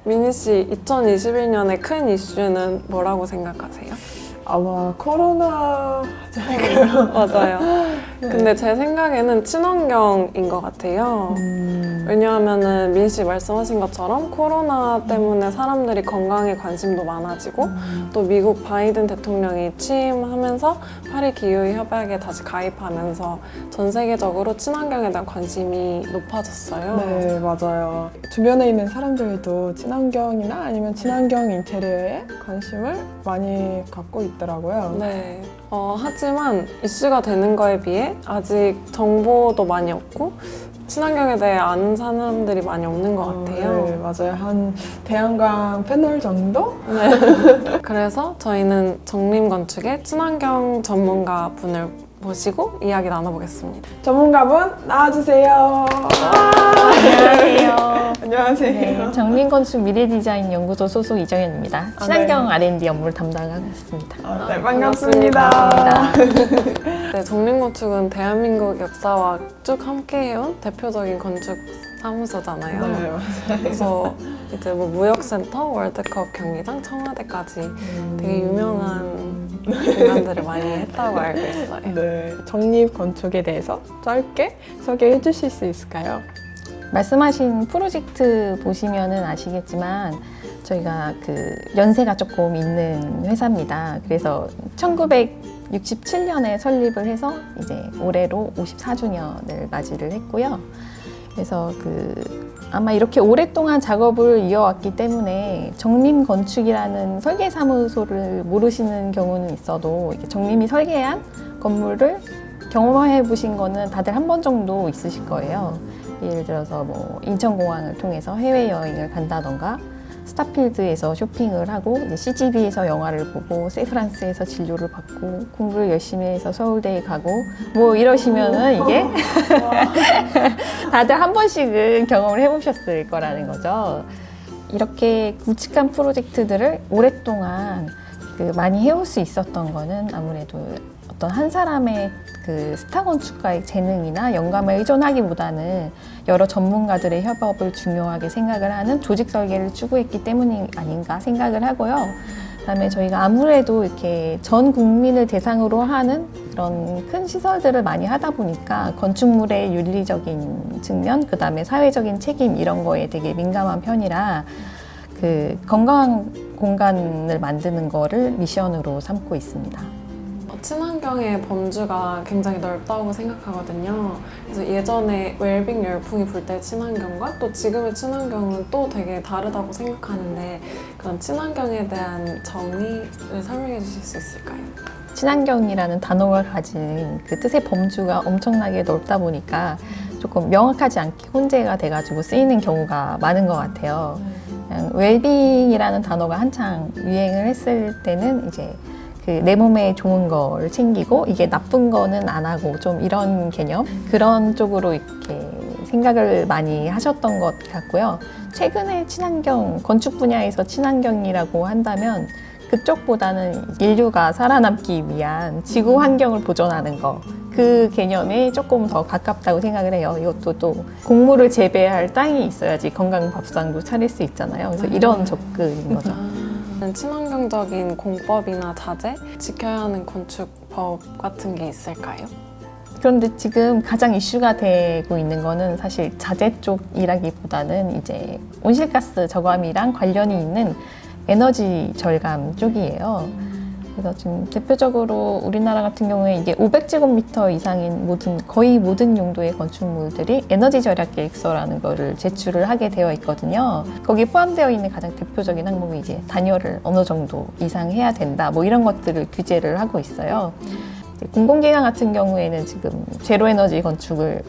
미니 씨, 2021년의 큰 이슈는 뭐라고 생각하세요? 아마 코로나 맞아요. 근데 제 생각에는 친환경인 것 같아요. 왜냐하면은 민 씨 말씀하신 것처럼 코로나 때문에 사람들이 건강에 관심도 많아지고 또 미국 바이든 대통령이 취임하면서 파리 기후 협약에 다시 가입하면서 전 세계적으로 친환경에 대한 관심이 높아졌어요. 네, 맞아요. 주변에 있는 사람들도 친환경이나 아니면 친환경 인테리어에 관심을 많이 갖고 있더라고요. 네. 하지만 이슈가 되는 거에 비해 아직 정보도 많이 없고 친환경에 대해 아는 사람들이 많이 없는 것 같아요. 네, 맞아요. 한 태양광 패널 정도? 네. 그래서 저희는 정림건축의 친환경 전문가 분을 모시고 이야기 나눠보겠습니다. 전문가분 나와주세요. 안녕하세요. 안녕하세요. 네, 정림건축 미래디자인 연구소 소속 이정현입니다. 친환경 R&D 업무를 담당하고 있습니다. 네, 반갑습니다. 네, 정림건축은 대한민국 역사와 쭉 함께해온 대표적인 건축 사무소잖아요. 네, 맞아요. 그래서 이제 뭐 무역센터, 월드컵 경기장, 청와대까지 되게 유명한 공간들을 많이 했다고 알고 있어요. 네, 정립건축에 대해서 짧게 소개해 주실 수 있을까요? 말씀하신 프로젝트 보시면은 아시겠지만 저희가 그 연세가 조금 있는 회사입니다. 그래서 1967년에 설립을 해서 이제 올해로 54주년을 맞이를 했고요. 그래서 아마 이렇게 오랫동안 작업을 이어왔기 때문에 정림건축이라는 설계사무소를 모르시는 경우는 있어도 이렇게 정림이 설계한 건물을 경험해 보신 거는 다들 한 번 정도 있으실 거예요. 예를 들어서 뭐 인천공항을 통해서 해외여행을 간다던가 스타필드에서 쇼핑을 하고 이제 CGV에서 영화를 보고 샌프란스에서 진료를 받고 공부를 열심히 해서 서울대에 가고 뭐 이러시면은 이게 다들 한 번씩은 경험을 해보셨을 거라는 거죠. 이렇게 굵직한 프로젝트들을 오랫동안 많이 해올 수 있었던 거는 아무래도 어떤 한 사람의 스타 건축가의 재능이나 영감을 의존하기보다는 여러 전문가들의 협업을 중요하게 생각을 하는 조직 설계를 추구했기 때문이 아닌가 생각을 하고요. 그다음에 저희가 아무래도 이렇게 전 국민을 대상으로 하는 그런 큰 시설들을 많이 하다 보니까 건축물의 윤리적인 측면, 그다음에 사회적인 책임 이런 거에 되게 민감한 편이라 건강한 공간을 만드는 거를 미션으로 삼고 있습니다. 친환경의 범주가 굉장히 넓다고 생각하거든요. 그래서 예전에 웰빙 열풍이 불 때 친환경과 또 지금의 친환경은 또 되게 다르다고 생각하는데 그런 친환경에 대한 정의를 설명해 주실 수 있을까요? 친환경이라는 단어가 가진 그 뜻의 범주가 엄청나게 넓다 보니까 조금 명확하지 않게 혼재가 돼가지고 쓰이는 경우가 많은 것 같아요. 웰빙이라는 단어가 한창 유행을 했을 때는 이제 내 몸에 좋은 거를 챙기고 이게 나쁜 거는 안 하고 좀 이런 개념 그런 쪽으로 이렇게 생각을 많이 하셨던 것 같고요. 최근에 친환경 건축 분야에서 친환경이라고 한다면 그쪽보다는 인류가 살아남기 위한 지구 환경을 보존하는 거 그 개념에 조금 더 가깝다고 생각을 해요. 이것도 또 곡물을 재배할 땅이 있어야지 건강 밥상도 차릴 수 있잖아요. 그래서 이런 접근인 거죠. 친환경적인 공법이나 자재, 지켜야 하는 건축법 같은 게 있을까요? 그런데 지금 가장 이슈가 되고 있는 거는 사실 자재 쪽이라기보다는 이제 온실가스 저감이랑 관련이 있는 에너지 절감 쪽이에요. 그래서 지금 대표적으로 우리나라 같은 경우에 이게 500제곱미터 이상인 거의 모든 용도의 건축물들이 에너지 절약 계획서라는 거를 제출을 하게 되어 있거든요. 거기에 포함되어 있는 가장 대표적인 항목이 이제 단열을 어느 정도 이상 해야 된다. 뭐 이런 것들을 규제를 하고 있어요. 공공기관 같은 경우에는 지금 제로 에너지 건축을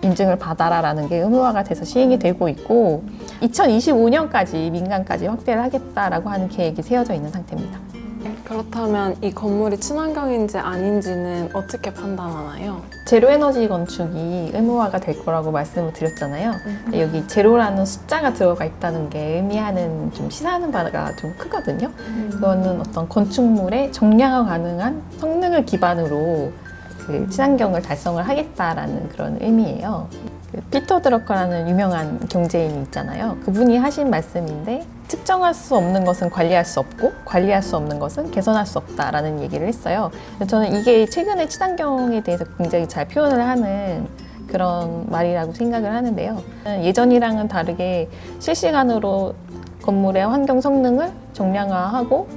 인증을 받아라라는 게 의무화가 돼서 시행이 되고 있고 2025년까지 민간까지 확대를 하겠다라고 하는 계획이 세워져 있는 상태입니다. 그렇다면 이 건물이 친환경인지 아닌지는 어떻게 판단하나요? 제로에너지 건축이 의무화가 될 거라고 말씀을 드렸잖아요. 여기 제로라는 숫자가 들어가 있다는 게 의미하는 좀 시사하는 바가 좀 크거든요. 그거는 어떤 건축물의 정량화 가능한 성능을 기반으로 친환경을 달성을 하겠다라는 그런 의미예요. 그 피터 드러커라는 유명한 경제인이 있잖아요. 그분이 하신 말씀인데 측정할 수 없는 것은 관리할 수 없고 관리할 수 없는 것은 개선할 수 없다라는 얘기를 했어요. 저는 이게 최근에 친환경에 대해서 굉장히 잘 표현을 하는 그런 말이라고 생각을 하는데요. 예전이랑은 다르게 실시간으로 건물의 환경 성능을 정량화하고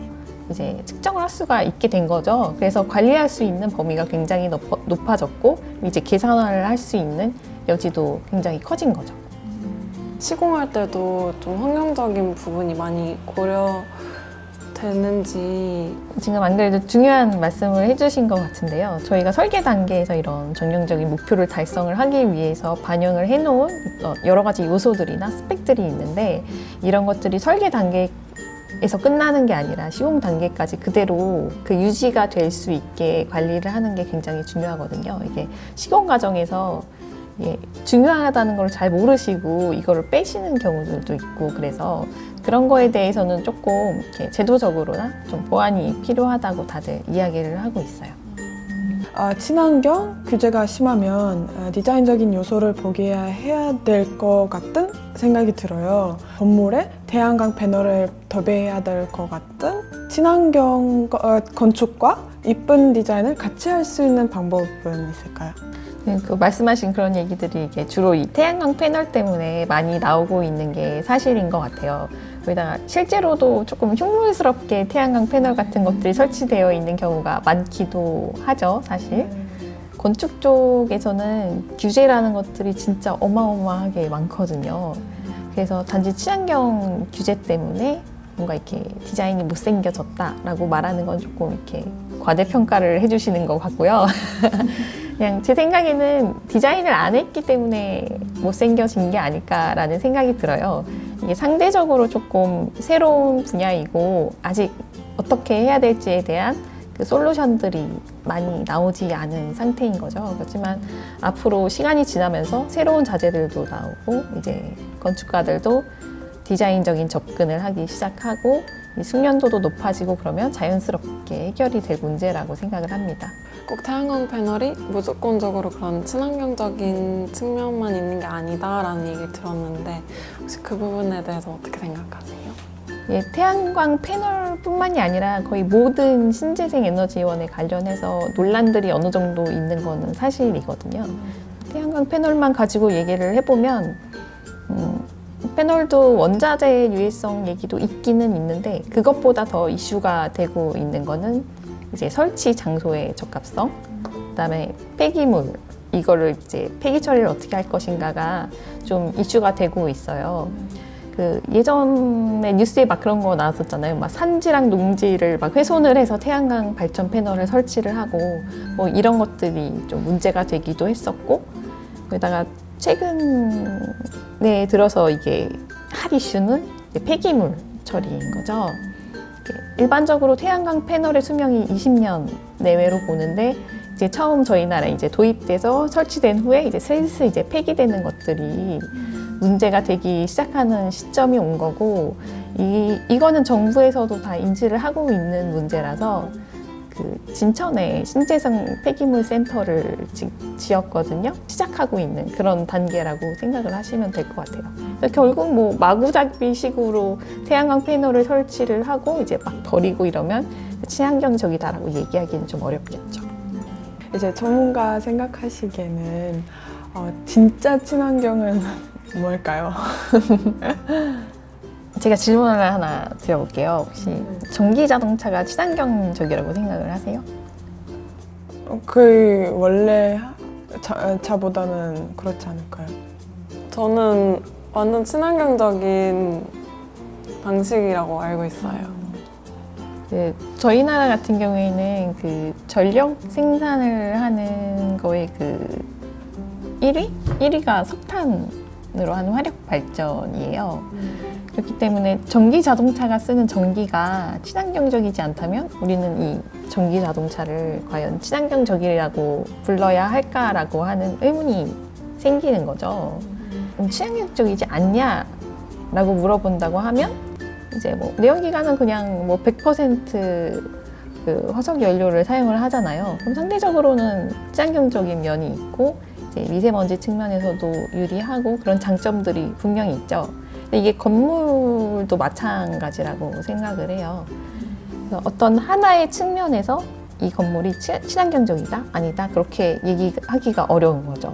이제 측정을 할 수가 있게 된 거죠. 그래서 관리할 수 있는 범위가 굉장히 높아졌고 이제 계산을 할 수 있는 여지도 굉장히 커진 거죠. 시공할 때도 좀 환경적인 부분이 많이 고려되는지. 지금 안 그래도 중요한 말씀을 해주신 것 같은데요. 저희가 설계 단계에서 이런 전형적인 목표를 달성을 하기 위해서 반영을 해놓은 여러 가지 요소들이나 스펙들이 있는데 이런 것들이 설계 단계에서 끝나는 게 아니라 시공 단계까지 그대로 그 유지가 될 수 있게 관리를 하는 게 굉장히 중요하거든요. 이게 시공 과정에서 중요하다는 걸 잘 모르시고 이거를 빼시는 경우들도 있고 그래서 그런 거에 대해서는 조금 이렇게 제도적으로나 좀 보완이 필요하다고 다들 이야기를 하고 있어요. 친환경 규제가 심하면 디자인적인 요소를 포기해야 될 것 같은 생각이 들어요. 건물에 태양광 패널을 도배해야 될 것 같은 친환경 건축과 이쁜 디자인을 같이 할 수 있는 방법은 있을까요? 그 말씀하신 그런 얘기들이 이게 주로 이 태양광 패널 때문에 많이 나오고 있는 게 사실인 것 같아요. 거기다가 실제로도 조금 흉물스럽게 태양광 패널 같은 것들이 설치되어 있는 경우가 많기도 하죠, 사실. 건축 쪽에서는 규제라는 것들이 진짜 어마어마하게 많거든요. 그래서 단지 친환경 규제 때문에 뭔가 이렇게 디자인이 못생겨졌다라고 말하는 건 조금 이렇게 과대평가를 해주시는 것 같고요. 그냥 제 생각에는 디자인을 안 했기 때문에 못생겨진 게 아닐까라는 생각이 들어요. 이게 상대적으로 조금 새로운 분야이고 아직 어떻게 해야 될지에 대한 그 솔루션들이 많이 나오지 않은 상태인 거죠. 그렇지만 앞으로 시간이 지나면서 새로운 자재들도 나오고 이제 건축가들도 디자인적인 접근을 하기 시작하고 이 숙련도도 높아지고 그러면 자연스럽게 해결이 될 문제라고 생각을 합니다. 꼭 태양광 패널이 무조건적으로 그런 친환경적인 측면만 있는 게 아니다라는 얘기를 들었는데 혹시 그 부분에 대해서 어떻게 생각하세요? 예, 태양광 패널뿐만이 아니라 거의 모든 신재생 에너지원에 관련해서 논란들이 어느 정도 있는 거는 사실이거든요. 태양광 패널만 가지고 얘기를 해보면 패널도 원자재 유해성 얘기도 있기는 있는데 그것보다 더 이슈가 되고 있는 거는 이제 설치 장소의 적합성, 그다음에 폐기물 이거를 이제 폐기 처리를 어떻게 할 것인가가 좀 이슈가 되고 있어요. 그 예전에 뉴스에 막 그런 거 나왔었잖아요. 막 산지랑 농지를 막 훼손을 해서 태양광 발전 패널을 설치를 하고 뭐 이런 것들이 좀 문제가 되기도 했었고 거기다가 최근에 들어서 이게 핫 이슈는 폐기물 처리인 거죠. 일반적으로 태양광 패널의 수명이 20년 내외로 보는데 이제 처음 저희 나라에 이제 도입돼서 설치된 후에 이제 슬슬 이제 폐기되는 것들이 문제가 되기 시작하는 시점이 온 거고 이거는 정부에서도 다 인지를 하고 있는 문제라서 그 진천에 신재생 폐기물 센터를 지었거든요. 시작하고 있는 그런 단계라고 생각을 하시면 될 것 같아요. 결국 뭐 마구잡이식으로 태양광 패널을 설치를 하고 이제 막 버리고 이러면 친환경적이다라고 얘기하기는 좀 어렵겠죠. 이제 전문가 생각하시기에는 진짜 친환경은 뭘까요? 제가 질문을 하나 드려볼게요. 혹시 전기 자동차가 친환경적이라고 생각을 하세요? 그 원래 차보다는 그렇지 않을까요? 저는 완전 친환경적인 방식이라고 알고 있어요. 저희 나라 같은 경우에는 그 전력 생산을 하는 거에 그 1위가 석탄으로 하는 화력 발전이에요. 그렇기 때문에 전기 자동차가 쓰는 전기가 친환경적이지 않다면 우리는 이 전기 자동차를 과연 친환경적이라고 불러야 할까라고 하는 의문이 생기는 거죠. 그럼 친환경적이지 않냐라고 물어본다고 하면 이제 뭐 내연기관은 그냥 뭐 100% 그 화석 연료를 사용을 하잖아요. 그럼 상대적으로는 친환경적인 면이 있고 이제 미세먼지 측면에서도 유리하고 그런 장점들이 분명히 있죠. 근데 이게 건물도 마찬가지라고 생각을 해요. 그래서 어떤 하나의 측면에서 이 건물이 친환경적이다? 아니다? 그렇게 얘기하기가 어려운 거죠.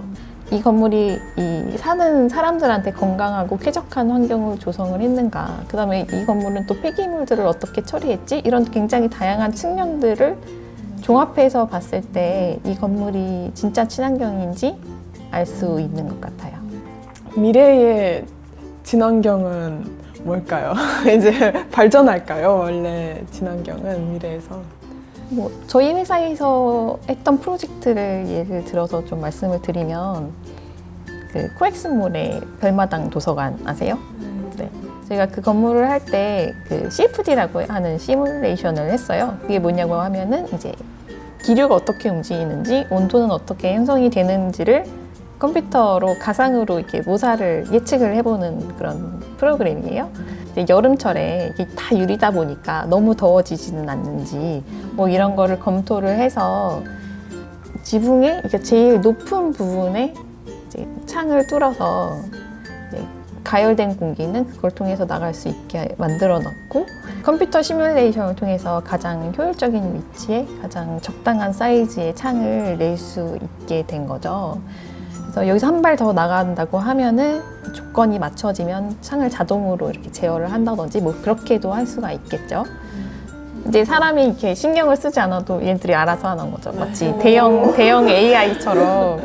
이 건물이 이 사는 사람들한테 건강하고 쾌적한 환경을 조성을 했는가? 그 다음에 이 건물은 또 폐기물들을 어떻게 처리했지? 이런 굉장히 다양한 측면들을 종합해서 봤을 때 이 건물이 진짜 친환경인지 알 수 있는 것 같아요. 미래의 친환경은 뭘까요? 이제 발전할까요? 원래 친환경은 미래에서. 뭐 저희 회사에서 했던 프로젝트를 예를 들어서 좀 말씀을 드리면 그 코엑스몰의 별마당 도서관 아세요? 네. 제가 그 건물을 할 때 그 CFD라고 하는 시뮬레이션을 했어요. 그게 뭐냐고 하면은 이제 기류가 어떻게 움직이는지, 온도는 어떻게 형성이 되는지를 컴퓨터로 가상으로 이렇게 모사를 예측을 해보는 그런 프로그램이에요. 이제 여름철에 이게 다 유리다 보니까 너무 더워지지는 않는지 뭐 이런 거를 검토를 해서 지붕의 이렇게 제일 높은 부분에 이제 창을 뚫어서 이제 가열된 공기는 그걸 통해서 나갈 수 있게 만들어 놨고, 컴퓨터 시뮬레이션을 통해서 가장 효율적인 위치에 가장 적당한 사이즈의 창을 낼 수 있게 된 거죠. 그래서 여기서 한 발 더 나간다고 하면은 조건이 맞춰지면 창을 자동으로 이렇게 제어를 한다든지 뭐 그렇게도 할 수가 있겠죠. 이제 사람이 이렇게 신경을 쓰지 않아도 얘들이 알아서 하는 거죠. 마치 대형 AI처럼.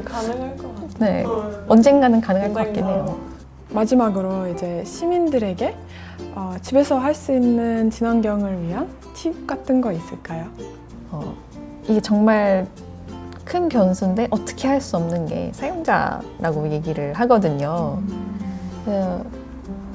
가능할 것 같아요. 네, 언젠가는 가능할 것 같긴 해요. 마지막으로 이제 시민들에게 집에서 할 수 있는 친환경을 위한 팁 같은 거 있을까요? 이게 정말 큰 변수인데 어떻게 할 수 없는 게 사용자라고 얘기를 하거든요.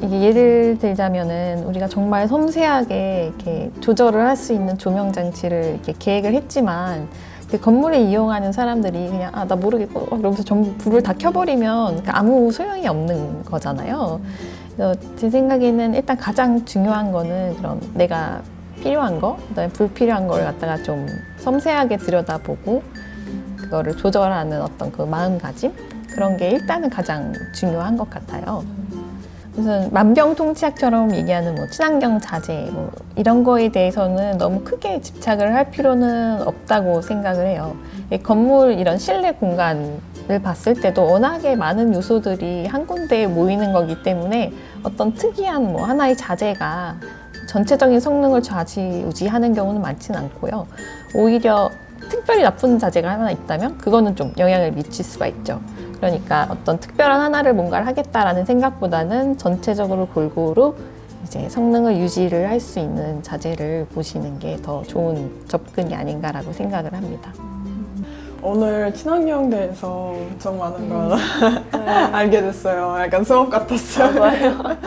이게 예를 들자면은 우리가 정말 섬세하게 이렇게 조절을 할 수 있는 조명 장치를 이렇게 계획을 했지만 그 건물을 이용하는 사람들이 그냥 나 모르겠고 그러면서 전부 불을 다 켜버리면 아무 소용이 없는 거잖아요. 그래서 제 생각에는 일단 가장 중요한 거는 그런 내가 필요한 거, 그다음에 불필요한 걸 갖다가 좀 섬세하게 들여다보고 그거를 조절하는 어떤 그 마음가짐, 그런 게 일단은 가장 중요한 것 같아요. 무슨 만병통치약처럼 얘기하는 뭐 친환경 자재 뭐 이런 거에 대해서는 너무 크게 집착을 할 필요는 없다고 생각을 해요. 이 건물 이런 실내 공간을 봤을 때도 워낙에 많은 요소들이 한 군데에 모이는 거기 때문에 어떤 특이한 뭐 하나의 자재가 전체적인 성능을 좌지우지하는 경우는 많지는 않고요. 오히려 특별히 나쁜 자재가 하나 있다면 그거는 좀 영향을 미칠 수가 있죠. 그러니까 어떤 특별한 하나를 뭔가를 하겠다라는 생각보다는 전체적으로 골고루 이제 성능을 유지를 할 수 있는 자재를 보시는 게 더 좋은 접근이 아닌가라고 생각을 합니다. 오늘 친환경 대해서 엄청 많은 걸 알게 됐어요. 약간 수업 같았어요. 맞아요.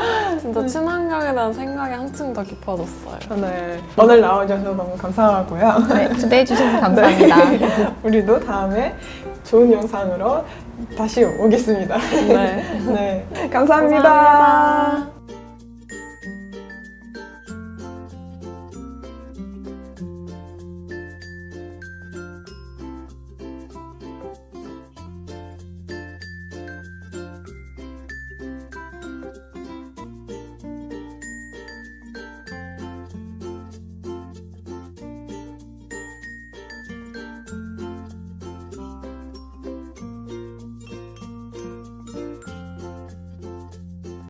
진짜 친환경에 대한 생각이 한층 더 깊어졌어요. 네. 오늘 나와주셔서 너무 감사하고요. 네, 초대해 주셔서 감사합니다. 우리도 다음에 좋은 영상으로 다시 오겠습니다. 네. 네. 감사합니다. 감사합니다.